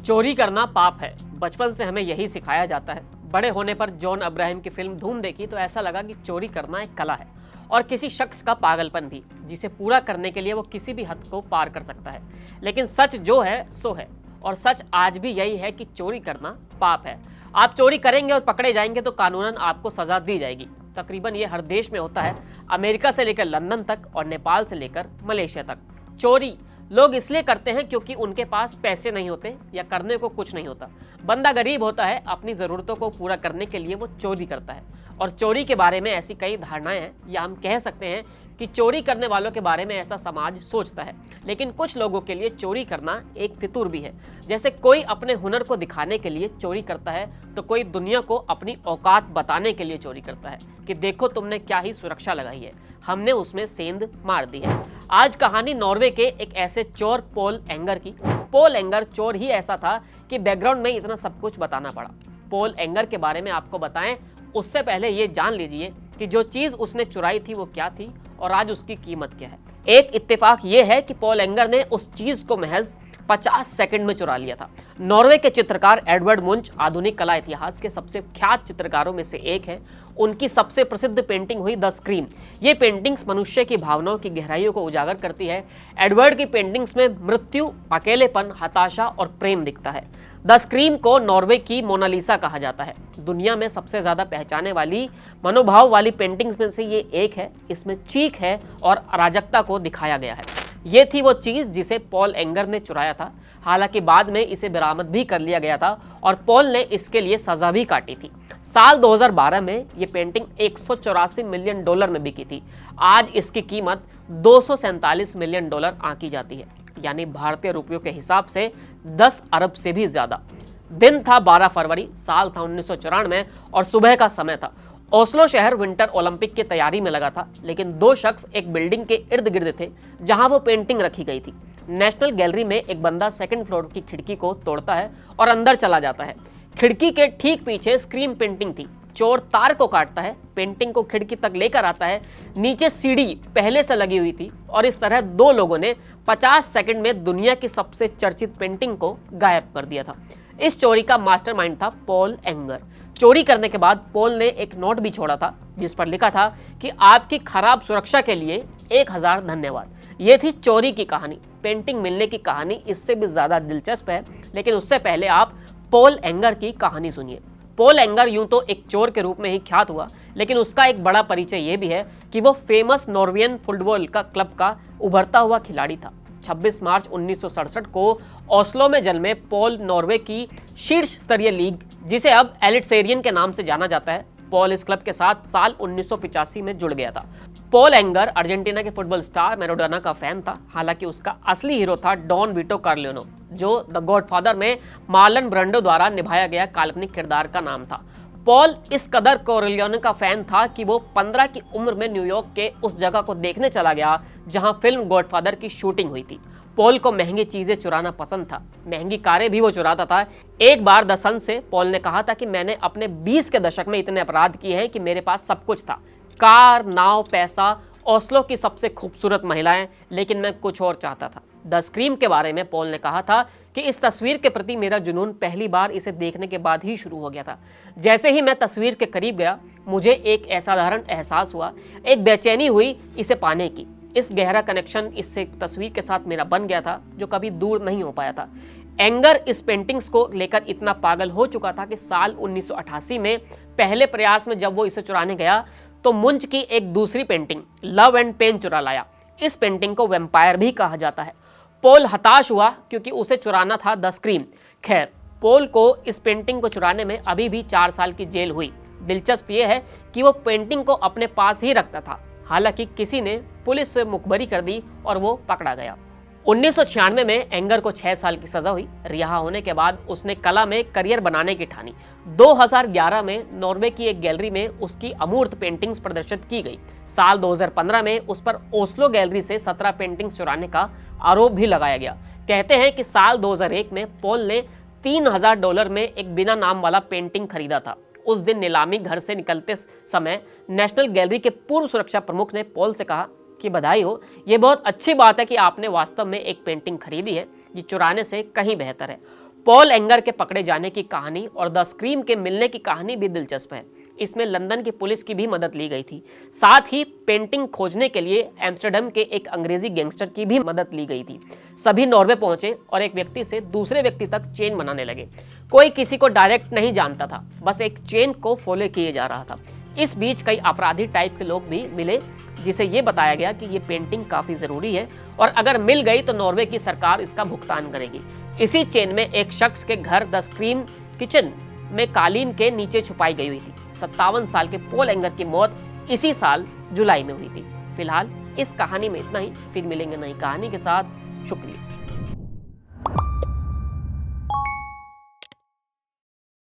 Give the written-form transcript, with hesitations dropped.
चोरी करना पाप है, बचपन से हमें यही सिखाया जाता है। बड़े होने पर जॉन अब्राहम की फिल्म धूम देखी तो ऐसा लगा कि चोरी करना एक कला है और किसी शख्स का पागलपन भी, जिसे पूरा करने के लिए वो किसी भी हद को पार कर सकता है। लेकिन सच जो है सो है, और सच आज भी यही है कि चोरी करना पाप है। आप चोरी करेंगे और पकड़े जाएंगे तो कानूनन आपको सजा दी जाएगी। तकरीबन ये हर देश में होता है, अमेरिका से लेकर लंदन तक और नेपाल से लेकर मलेशिया तक। चोरी लोग इसलिए करते हैं क्योंकि उनके पास पैसे नहीं होते या करने को कुछ नहीं होता। बंदा गरीब होता है, अपनी ज़रूरतों को पूरा करने के लिए वो चोरी करता है। और चोरी के बारे में ऐसी कई धारणाएं हैं, या हम कह सकते हैं कि चोरी करने वालों के बारे में ऐसा समाज सोचता है। लेकिन कुछ लोगों के लिए चोरी करना एक फितूर भी है। जैसे कोई अपने हुनर को दिखाने के लिए चोरी करता है, तो कोई दुनिया को अपनी औकात बताने के लिए चोरी करता है कि देखो तुमने क्या ही सुरक्षा लगाई है, हमने उसमें सेंध मार दी है। आज कहानी नॉर्वे के एक ऐसे चोर पॉल एंगर की। पॉल एंगर चोर ही ऐसा था कि बैकग्राउंड में इतना सब कुछ बताना पड़ा। पॉल एंगर के बारे में आपको बताएं उससे पहले ये जान लीजिए कि जो चीज उसने चुराई थी वो क्या थी और आज उसकी कीमत क्या है। एक इत्तेफाक ये है कि पॉल एंगर ने उस चीज को महज 50 सेकंड में चुरा लिया था। नॉर्वे के चित्रकार एडवर्ड मुंच आधुनिक कला इतिहास के सबसे ख्यात चित्रकारों में से एक है। उनकी सबसे प्रसिद्ध पेंटिंग हुई द स्क्रीम। ये पेंटिंग्स मनुष्य की भावनाओं की गहराइयों को उजागर करती है। एडवर्ड की पेंटिंग्स में मृत्यु, अकेलेपन, हताशा और प्रेम दिखता है। द स्क्रीम को नॉर्वे की मोनालिसा कहा जाता है। दुनिया में सबसे ज्यादा पहचाने वाली मनोभाव वाली पेंटिंग्स में से ये एक है। इसमें चीख है और अराजकता को दिखाया गया है। ये थी वो चीज जिसे पॉल एंगर ने चुराया था। हालांकि बाद में इसे बरामद भी कर लिया गया था और पॉल ने इसके लिए सजा भी काटी थी। साल 2012 में ये पेंटिंग 184 मिलियन डॉलर में बिकी थी। आज इसकी कीमत 247 मिलियन डॉलर आंकी जाती है, यानी भारतीय रुपयों के हिसाब से 10 अरब से भी ज्यादा। दिन था 12 फरवरी, साल था 1994 और सुबह का समय था। ओस्लो शहर विंटर ओलंपिक की तैयारी में लगा था, लेकिन दो शख्स एक बिल्डिंग के इर्द गिर्द थे जहां वो पेंटिंग रखी गई थी। नेशनल गैलरी में एक बंदा सेकंड फ्लोर की खिड़की को तोड़ता है और अंदर चला जाता है। खिड़की के ठीक पीछे स्क्रीम पेंटिंग थी। चोर तार को काटता है, पेंटिंग को खिड़की तक लेकर आता है। नीचे सीढ़ी पहले से लगी हुई थी और इस तरह दो लोगों ने 50 सेकंड में दुनिया की सबसे चर्चित पेंटिंग को गायब कर दिया था। इस चोरी का मास्टरमाइंड था पॉल एंगर। चोरी करने के बाद पॉल ने एक नोट भी छोड़ा था जिस पर लिखा था कि आपकी खराब सुरक्षा के लिए 1000 धन्यवाद। ये थी चोरी की कहानी। पेंटिंग मिलने की कहानी इससे भी ज्यादा दिलचस्प है, लेकिन उससे पहले आप पॉल एंगर की कहानी सुनिए। पॉल एंगर यूं तो एक चोर के रूप में ही ख्यात हुआ, लेकिन उसका एक बड़ा परिचय यह भी है कि वो फेमस नॉर्वेजियन फुटबॉल का क्लब का उभरता हुआ खिलाड़ी था। 26 मार्च 1967 को ओस्लो में जन्मे पॉल नॉर्वे की शीर्ष स्तरीय लीग, जिसे अब एलिटसेरियन के नाम से जाना जाता है, पॉल इस क्लब के साथ साल 1985 में जुड़ गया था। पॉल एंगर अर्जेंटीना के फुटबॉल स्टार मैराडोना का फैन था। हालांकि उसका असली हीरो था डॉन विटो कार्लियोनो, जो द गॉडफादर में मार्लन ब्रांडो द्वारा निभाया गया काल्पनिक किरदार का नाम था। पॉल इस कदर कोरिलियोनो का फैन था कि वो 15 की उम्र में न्यूयॉर्क के उस जगह को देखने चला गया जहां फिल्म गॉडफादर की शूटिंग हुई थी। पॉल को महंगी चीजें चुराना पसंद था, महंगी कारें भी वो चुराता था। एक बार द सन से पॉल ने कहा था कि मैंने अपने 20 के दशक में इतने अपराध किए हैं कि मेरे पास सब कुछ था, कार, नाव, पैसा, ओस्लो की सबसे खूबसूरत महिलाएं, लेकिन मैं कुछ और चाहता था। द स्क्रीम के बारे में पॉल ने कहा था कि इस तस्वीर के प्रति मेरा जुनून पहली बार इसे देखने के बाद ही शुरू हो गया था। जैसे ही मैं तस्वीर के करीब गया, मुझे एक असाधारण एहसास हुआ, एक बेचैनी हुई इसे पाने की। इस गहरा कनेक्शन इससे तस्वीर के साथ मेरा बन गया था जो कभी दूर नहीं हो पाया था। एंगर इस पेंटिंग्स को लेकर इतना पागल हो चुका था कि साल 1988 में पहले प्रयास में जब वो इसे चुराने गया तो मुंच की एक दूसरी पेंटिंग लव एंड पेन चुरा लाया। इस पेंटिंग को वैम्पायर भी कहा जाता है। पॉल हताश हुआ क्योंकि उसे चुराना था द स्क्रीम। खैर, पॉल को इस पेंटिंग को चुराने में अभी भी 4 साल की जेल हुई। दिलचस्प यह है कि वो पेंटिंग को अपने पास ही रखता था। हालांकि किसी ने पुलिस से मुखबरी कर दी और वो पकड़ा गया। 1996 में एंगर को 6 साल की सजा हुई। रिहा होने के बाद उसने कला में करियर बनाने की ठानी। 2011 में नॉर्वे की एक गैलरी में उसकी अमूर्त पेंटिंग्स प्रदर्शित की गई। साल 2015 में उस पर ओस्लो गैलरी से 17 पेंटिंग्स चुराने का आरोप भी लगाया गया। कहते हैं कि साल 2001 में पॉल ने $3000 में एक बिना नाम वाला पेंटिंग खरीदा था। उस दिन नीलामी घर से निकलते समय नेशनल गैलरी के पूर्व सुरक्षा प्रमुख ने पॉल से कहा कि बधाई हो, ये बहुत अच्छी बात है कि आपने वास्तव में एक पेंटिंग खरीदी है, ये चुराने से कहीं बेहतर है। पॉल एंगर के पकड़े जाने की कहानी और द स्क्रीम के मिलने की कहानी भी दिलचस्प है। इसमें लंदन की पुलिस की भी मदद ली गई थी। साथ ही पेंटिंग खोजने के लिए एम्स्टर्डम के एक अंग्रेजी गैंगस्टर की भी मदद ली गई थी। सभी नॉर्वे पहुंचे और एक व्यक्ति से दूसरे व्यक्ति तक चेन बनाने लगे। कोई किसी को डायरेक्ट नहीं जानता था, बस एक चेन को फॉलो किए जा रहा था। इस बीच कई अपराधी टाइप के लोग भी मिले, जिसे ये बताया गया कि ये पेंटिंग काफ़ी ज़रूरी है और अगर मिल गई तो नॉर्वे की सरकार इसका भुगतान करेगी। इसी चेन में एक शख्स के घर द स्क्रीम किचन में कालीन के नीचे छुपाई गई हुई थी। 57 साल के पॉल एंगर की मौत इसी साल जुलाई में हुई थी। फिलहाल इस कहानी में इतना ही, फिर मिलेंगे नई कहानी के साथ। शुक्रिया।